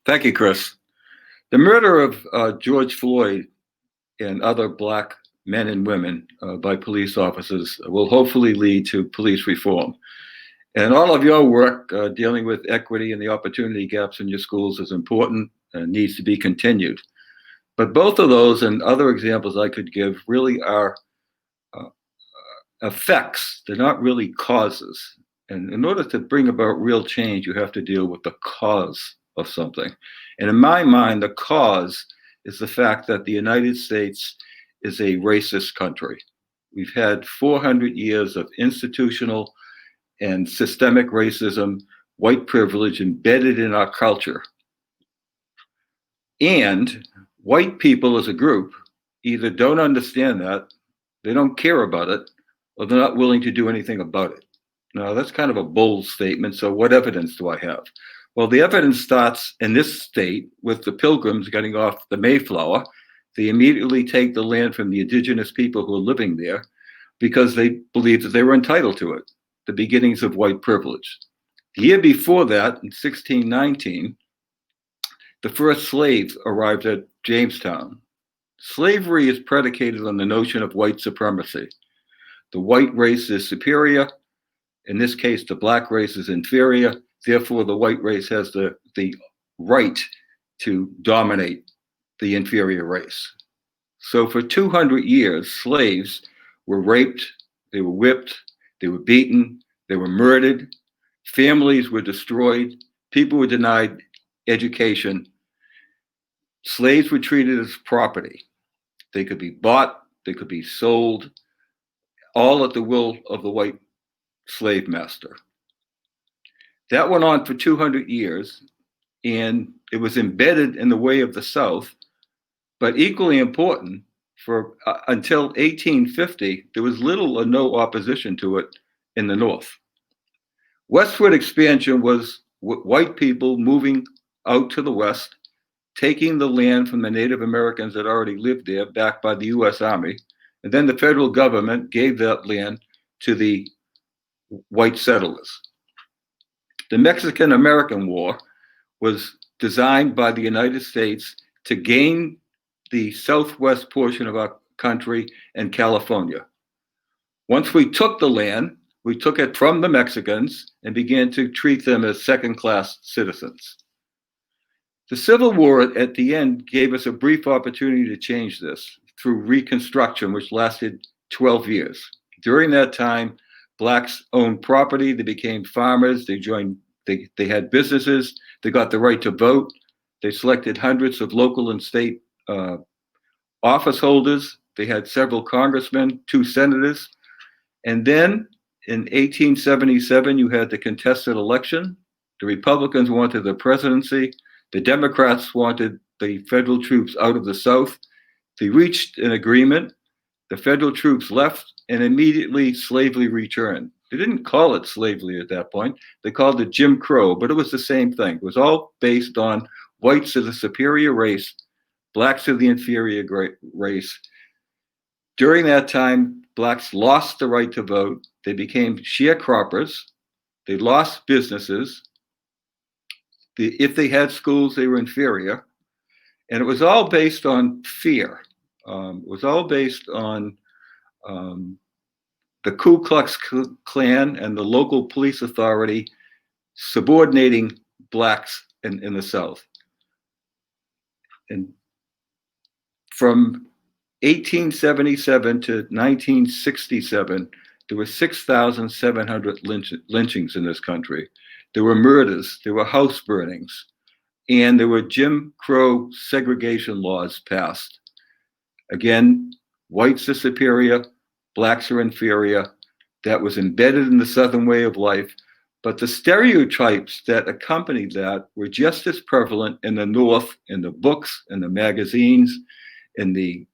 Thank you, Chris. The murder of George Floyd and other Black men and women by police officers will hopefully lead to police reform. And all of your work dealing with equity and the opportunity gaps in your schools is important and needs to be continued. But both of those and other examples I could give really are uh, effects. They're not really causes. And in order to bring about real change, you have to deal with the cause of something. And in my mind, the cause is the fact that the United States is a racist country. We've had 400 years of institutional and systemic racism, white privilege embedded in our culture. And white people as a group either don't understand that, they don't care about it, or they're not willing to do anything about it. Now, that's kind of a bold statement. So, what evidence do I have? Well, the evidence starts in this state with the Pilgrims getting off the Mayflower. They immediately take the land from the indigenous people who are living there because they believed that they were entitled to it, the beginnings of white privilege. The year before that, in 1619, the first slaves arrived at Jamestown. Slavery is predicated on the notion of white supremacy. The white race is superior. In this case, the Black race is inferior. Therefore, the white race has the right to dominate the inferior race. So for 200 years, slaves were raped, they were whipped, they were beaten, they were murdered, families were destroyed, people were denied education. Slaves were treated as property. They could be bought, they could be sold, all at the will of the white slave master. That went on for 200 years, and it was embedded in the way of the South. But equally important, for until 1850, there was little or no opposition to it in the North. Westward expansion was white people moving out to the West, taking the land from the Native Americans that already lived there, backed by the US Army. And then the federal government gave that land to the white settlers. The Mexican-American War was designed by the United States to gain the southwest portion of our country and California. Once we took the land, we took it from the Mexicans and began to treat them as second-class citizens. The Civil War at the end gave us a brief opportunity to change this through Reconstruction, which lasted 12 years. During that time, Blacks owned property, they became farmers, they had businesses, they got the right to vote, they selected hundreds of local and state office holders, they had several congressmen, 2 senators, and then in 1877, you had the contested election. The Republicans wanted the presidency, the Democrats wanted the federal troops out of the South. They reached an agreement, the federal troops left, and immediately slavery returned. They didn't call it slavery at that point. They called it Jim Crow, but it was the same thing. It was all based on whites are the superior race, blacks are the inferior race. During that time, blacks lost the right to vote. They became sharecroppers. They lost businesses. If they had schools, they were inferior. And it was all based on fear. It was all based on the Ku Klux Klan and the local police authority subordinating blacks in the South. And from 1877 to 1967, there were 6,700 lynchings in this country. There were murders, there were house burnings, and there were Jim Crow segregation laws passed. Again, whites are superior, blacks are inferior. That was embedded in the Southern way of life. But the stereotypes that accompanied that were just as prevalent in the North, in the books, in the magazines, in the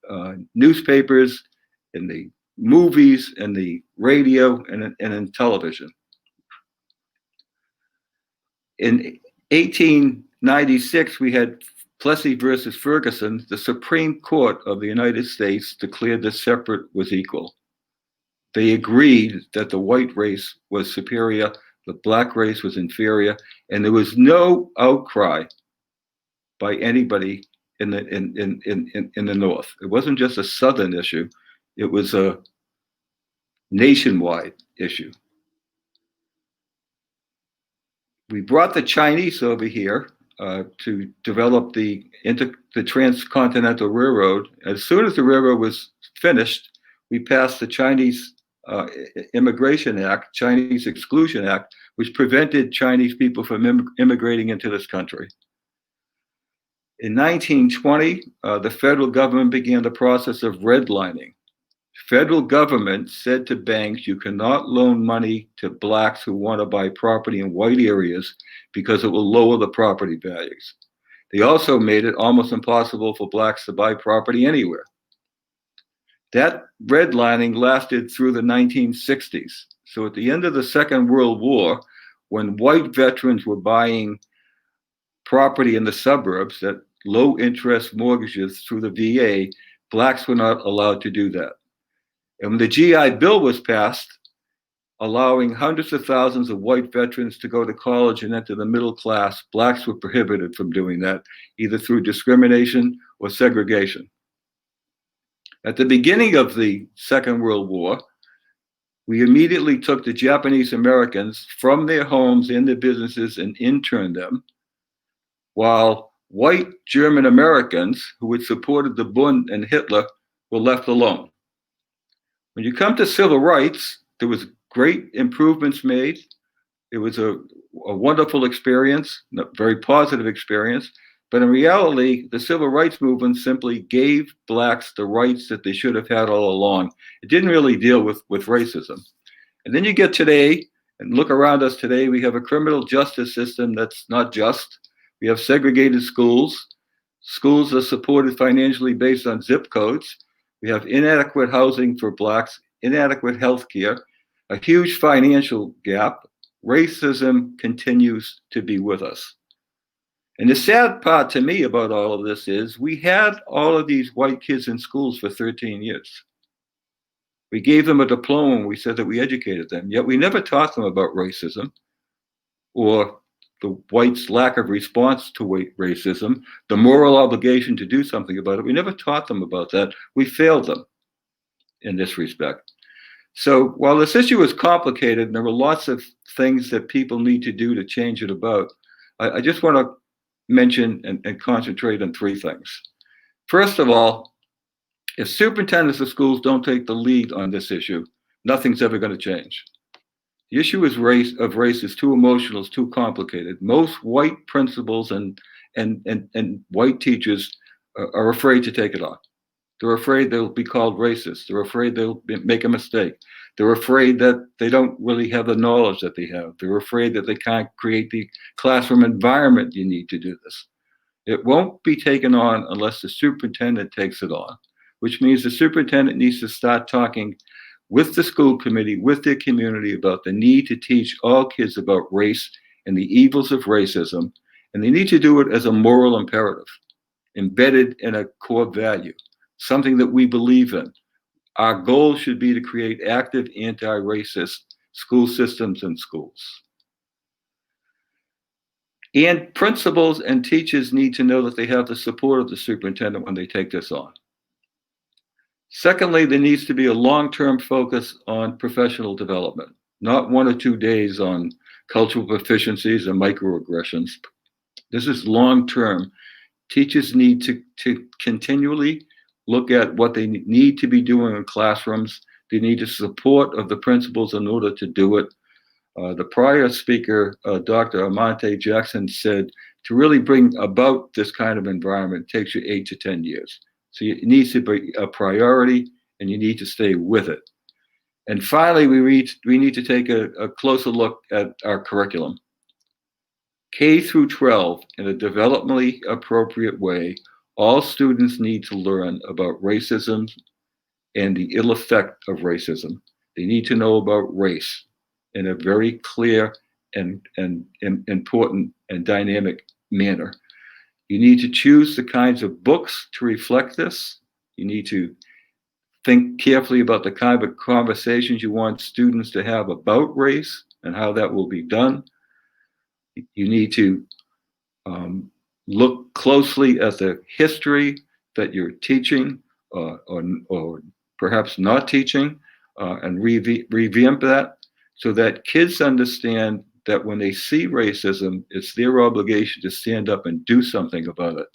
newspapers, in the movies, in the radio, and in television. In 1896, we had Plessy versus Ferguson. The Supreme Court of the United States declared the separate was equal. They agreed that the white race was superior, the black race was inferior, and there was no outcry by anybody in the North. It wasn't just a Southern issue; it was a nationwide issue. We brought the Chinese over here to develop the transcontinental railroad. As soon as the railroad was finished, we passed the Chinese Immigration Act, Chinese Exclusion Act, which prevented Chinese people from immigrating into this country. In 1920, the federal government began the process of redlining. Federal government said to banks, you cannot loan money to blacks who want to buy property in white areas because it will lower the property values. They also made it almost impossible for blacks to buy property anywhere. That redlining lasted through the 1960s. So at the end of the Second World War, when white veterans were buying property in the suburbs at low interest mortgages through the VA, blacks were not allowed to do that. And when the GI Bill was passed, allowing hundreds of thousands of white veterans to go to college and enter the middle class, blacks were prohibited from doing that, either through discrimination or segregation. At the beginning of the Second World War, we immediately took the Japanese Americans from their homes and their businesses and interned them, while white German Americans who had supported the Bund and Hitler were left alone. When you come to civil rights, there was great improvements made. It was a wonderful experience, a very positive experience. But in reality, the civil rights movement simply gave blacks the rights that they should have had all along. It didn't really deal with racism. And then you get today, and look around us today, we have a criminal justice system that's not just. We have segregated schools. Schools are supported financially based on zip codes. We have inadequate housing for blacks, inadequate health care, a huge financial gap. Racism continues to be with us. And the sad part to me about all of this is we had all of these white kids in schools for 13 years. We gave them a diploma and we said that we educated them, yet we never taught them about racism or the whites' lack of response to racism, the moral obligation to do something about it. We never taught them about that. We failed them in this respect. So while this issue is complicated and there are lots of things that people need to do to change it about, I just want to mention and concentrate on three things. First of all, if superintendents of schools don't take the lead on this issue, nothing's ever going to change. The issue is race is too emotional, it's too complicated. Most white principals and white teachers are afraid to take it on. They're afraid they'll be called racist. They're afraid they'll make a mistake. They're afraid that they don't really have the knowledge that they have. They're afraid that they can't create the classroom environment you need to do this. It won't be taken on unless the superintendent takes it on, which means the superintendent needs to start talking with the school committee, with their community about the need to teach all kids about race and the evils of racism. And they need to do it as a moral imperative, embedded in a core value, something that we believe in. Our goal should be to create active anti-racist school systems in schools. And principals and teachers need to know that they have the support of the superintendent when they take this on. Secondly, there needs to be a long-term focus on professional development, not 1 or 2 days on cultural proficiencies and microaggressions. This is long-term. Teachers need to continually look at what they need to be doing in classrooms. They need the support of the principals in order to do it. The prior speaker, Dr. Amante Jackson, said to really bring about this kind of environment takes you 8 to 10 years. So it needs to be a priority and you need to stay with it. And finally, we need to take a closer look at our curriculum. K through 12, in a developmentally appropriate way, all students need to learn about racism and the ill effect of racism. They need to know about race in a very clear and important and dynamic manner. You need to choose the kinds of books to reflect this. You need to think carefully about the kind of conversations you want students to have about race and how that will be done. You need to look closely at the history that you're teaching or perhaps not teaching and revamp that so that kids understand that when they see racism, it's their obligation to stand up and do something about it.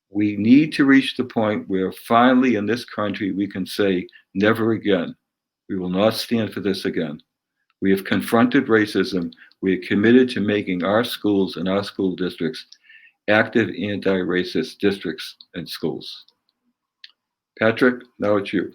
We need to reach the point where finally in this country we can say, never again. We will not stand for this again. We have confronted racism. We are committed to making our schools and our school districts active anti-racist districts and schools. Patrick, now it's you.